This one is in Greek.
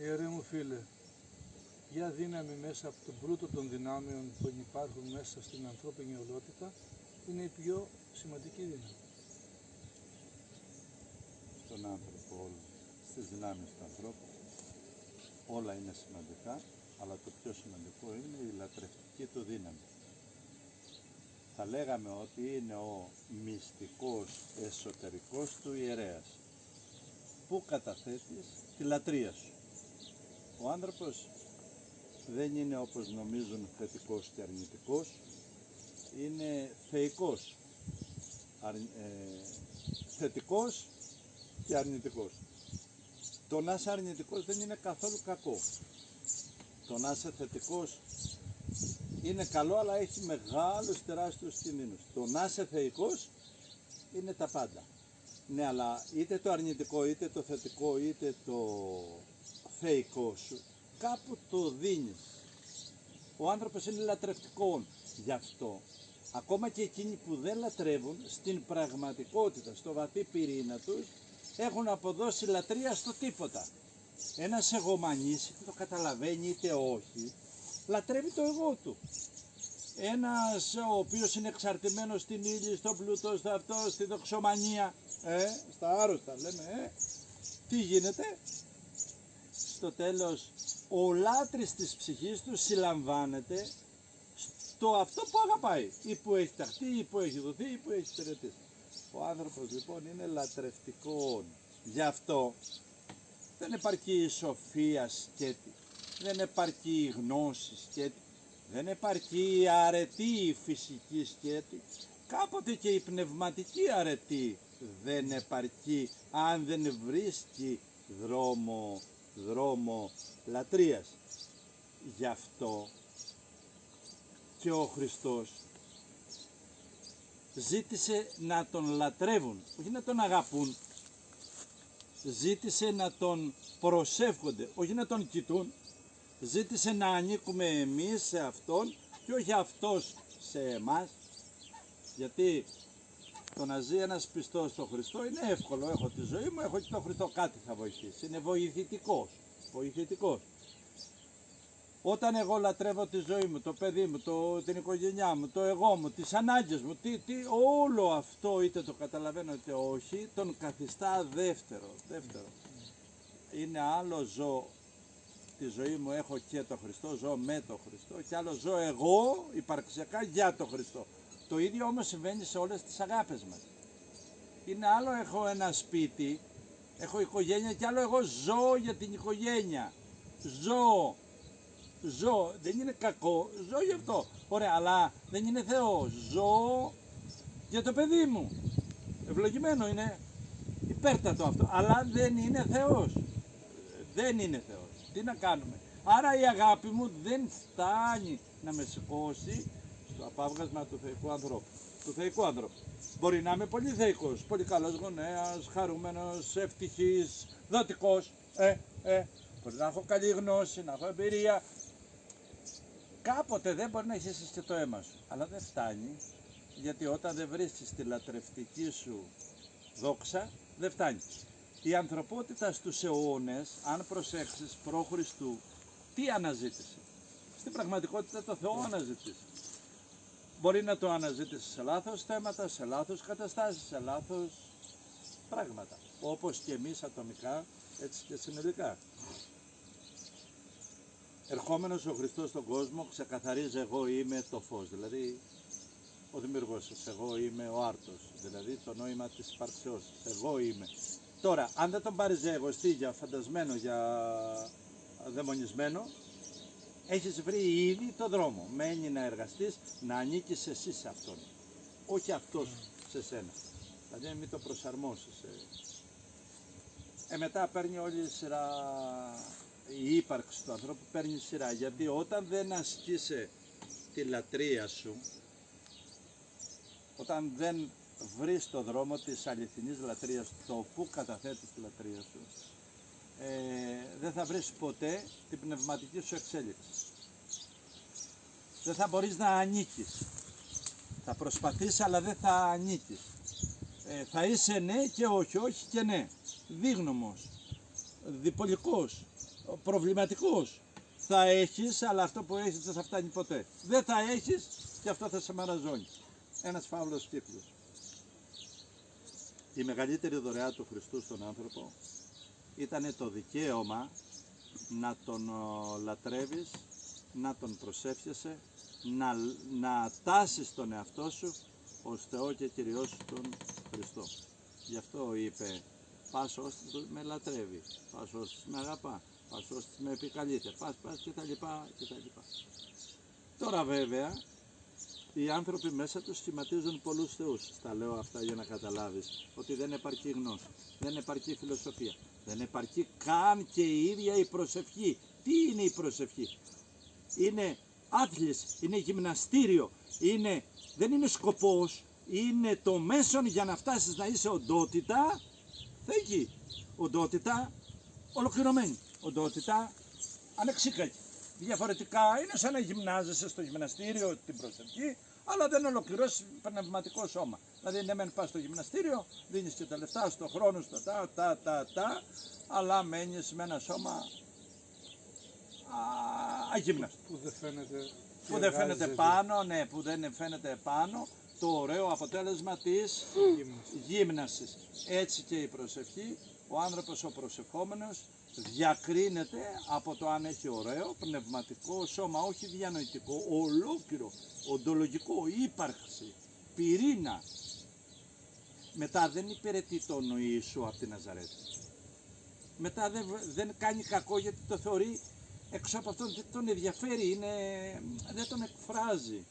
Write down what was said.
Ιερέ μου φίλε, ποια δύναμη μέσα από τον πλούτο των δυνάμεων που υπάρχουν μέσα στην ανθρώπινη ολότητα είναι η πιο σημαντική δύναμη? Στον άνθρωπο, στις δυνάμεις του ανθρώπου, όλα είναι σημαντικά, αλλά το πιο σημαντικό είναι η λατρευτική του δύναμη. Θα λέγαμε ότι είναι ο μυστικός εσωτερικός του ιερέας, που καταθέτεις τη λατρεία σου. Ο άνθρωπος δεν είναι, όπως νομίζουν, θετικός και αρνητικός, είναι θεϊκός, θετικός και αρνητικός. Το να είσαι αρνητικός δεν είναι καθόλου κακό. Το να είσαι θετικός είναι καλό, αλλά έχει μεγάλους τεράστιους κινδύνους. Το να είσαι θεϊκός είναι τα πάντα. Ναι, αλλά είτε το αρνητικό, είτε το θετικό, είτε το θεϊκό σου, κάπου το δίνεις. Ο άνθρωπος είναι λατρευτικός, γι' αυτό ακόμα και εκείνοι που δεν λατρεύουν, στην πραγματικότητα, στο βαθύ πυρήνα τους, έχουν αποδώσει λατρεία στο τίποτα. Ένας εγωμανής, είτε το καταλαβαίνει είτε όχι, λατρεύει το εγώ του. Ένας ο οποίος είναι εξαρτημένος στην ύλη, στον πλούτο, στο αυτό, στη δοξομανία, στα άρρωστα λέμε, τι γίνεται? Στο τέλος, ο λάτρης της ψυχής του συλλαμβάνεται στο αυτό που αγαπάει, ή που έχει ταχθεί, ή που έχει δοθεί, ή που έχει υπηρετήσει. Ο άνθρωπος λοιπόν είναι λατρευτικός. Γι' αυτό δεν επαρκεί η σοφία σκέτη, δεν επαρκεί η γνώση σκέτη, δεν επαρκεί η αρετή η φυσική σκέτη, κάποτε και η πνευματική αρετή δεν επαρκεί αν δεν βρίσκει δρόμο λατρείας. Γι' αυτό και ο Χριστός ζήτησε να τον λατρεύουν, όχι να τον αγαπούν. Ζήτησε να τον προσεύχονται, όχι να τον κοιτούν. Ζήτησε να ανήκουμε εμείς σε Αυτόν και όχι Αυτός σε εμάς. Γιατί το να ζει ένας πιστός στο Χριστό είναι εύκολο. Έχω τη ζωή μου, έχω και τον Χριστό, κάτι θα βοηθήσει. Είναι βοηθητικός. Όταν εγώ λατρεύω τη ζωή μου, το παιδί μου, την οικογένειά μου, το εγώ μου, τις ανάγκες μου, όλο αυτό, είτε το καταλαβαίνω είτε όχι, τον καθιστά δεύτερο. Είναι άλλο ζω τη ζωή μου, έχω και το Χριστό, ζω με το Χριστό, και άλλο ζω εγώ υπαρξιακά για το Χριστό. Το ίδιο όμως συμβαίνει σε όλες τις αγάπες μας. Είναι άλλο έχω ένα σπίτι, έχω οικογένεια, και άλλο εγώ ζω για την οικογένεια. Ζω, δεν είναι κακό, ζω γι' αυτό. Ωραία, αλλά δεν είναι Θεός. Ζω για το παιδί μου. Ευλογημένο είναι, υπέρτατο αυτό, αλλά δεν είναι Θεός. Τι να κάνουμε? Άρα η αγάπη μου δεν φτάνει να με σηκώσει στο απάβγασμα του θεϊκού ανθρώπου. Μπορεί να είμαι πολύ θεϊκός, πολύ καλός γονέας, χαρούμενος, ευτυχής, δοτικός. Μπορεί να έχω καλή γνώση, να έχω εμπειρία. Κάποτε δεν μπορεί να έχεις και το αίμα σου, αλλά δεν φτάνει, γιατί όταν δεν βρίσκεις τη λατρευτική σου δόξα, δεν φτάνει. Η ανθρωπότητα στους αιώνες, αν προσέξεις, προ Χριστού, τι αναζήτησε? Στην πραγματικότητα το Θεό αναζήτησε. Μπορεί να το αναζήτησε σε λάθος θέματα, σε λάθος καταστάσεις, σε λάθος πράγματα, όπως και εμείς ατομικά, έτσι και συνολικά. Ερχόμενος ο Χριστός στον κόσμο ξεκαθαρίζει, εγώ είμαι το φως, δηλαδή ο δημιουργός σας, εγώ είμαι ο άρτος, δηλαδή το νόημα της υπαρξιός σας, εγώ είμαι. Τώρα, αν δεν τον πάρεις για εγωστή, για φαντασμένο, για δαιμονισμένο, έχεις βρει ήδη το δρόμο. Μένει να εργαστείς, να ανήκεις εσύ σε αυτόν, όχι αυτός σε σένα. Δηλαδή μην το προσαρμόσεις. Μετά παίρνει όλη η σειρά, η ύπαρξη του ανθρώπου παίρνει σειρά, γιατί όταν δεν ασκείς τη λατρεία σου, όταν δεν βρεις το δρόμο της αληθινής λατρείας, το που καταθέτεις τη λατρεία σου, δεν θα βρεις ποτέ την πνευματική σου εξέλιξη. Δεν θα μπορείς να ανήκεις. Θα προσπαθείς, αλλά δεν θα ανήκεις. Θα είσαι ναι και όχι, όχι και ναι. Δίγνωμος, διπολικός, προβληματικός. Θα έχεις, αλλά αυτό που έχεις δεν θα φτάνει ποτέ. Δεν θα έχεις και αυτό θα σε μαραζώνει. Ένας φαύλος κύκλος. Η μεγαλύτερη δωρεά του Χριστού στον άνθρωπο ήταν το δικαίωμα να τον λατρεύεις, να τον προσεύχεσαι, να τάσεις τον εαυτό σου ως Θεό και Κυριό σου τον Χριστό. Γι' αυτό είπε, πας ώστε με λατρεύει, πας ώστε με αγαπά, πας ώστε με επικαλείται, πας κτλ. Τώρα βέβαια, οι άνθρωποι μέσα τους σχηματίζουν πολλούς θεούς. Στα λέω αυτά για να καταλάβεις ότι δεν επαρκεί γνώση, δεν επαρκεί φιλοσοφία, δεν επαρκεί καν και η ίδια η προσευχή. Τι είναι η προσευχή? Είναι άθληση, είναι γυμναστήριο, δεν είναι σκοπός, είναι το μέσον για να φτάσεις να είσαι οντότητα, θεϊκή, οντότητα ολοκληρωμένη, οντότητα ανεξίκακη. Διαφορετικά είναι σαν να γυμνάζεσαι στο γυμναστήριο την προσευχή, αλλά δεν ολοκληρώσεις πνευματικό σώμα. Δηλαδή ναι μεν πας στο γυμναστήριο, δίνεις και τα λεφτά στο χρόνο, στο αλλά μένεις με ένα σώμα αγύμναστο. Που δεν φαίνεται, που δεν φαίνεται πάνω, ναι, που δεν φαίνεται πάνω το ωραίο αποτέλεσμα της γύμνασης. Έτσι και η προσευχή, ο άνθρωπος ο προσευχόμενος διακρίνεται από το αν έχει ωραίο πνευματικό σώμα, όχι διανοητικό, ολόκληρο, οντολογικό, ύπαρξη, πυρήνα. Μετά δεν υπηρετεί τον Ιησού από τη Ναζαρέτη. Μετά δεν κάνει κακό γιατί το θεωρεί έξω από αυτόν, δεν τον ενδιαφέρει, δεν τον εκφράζει.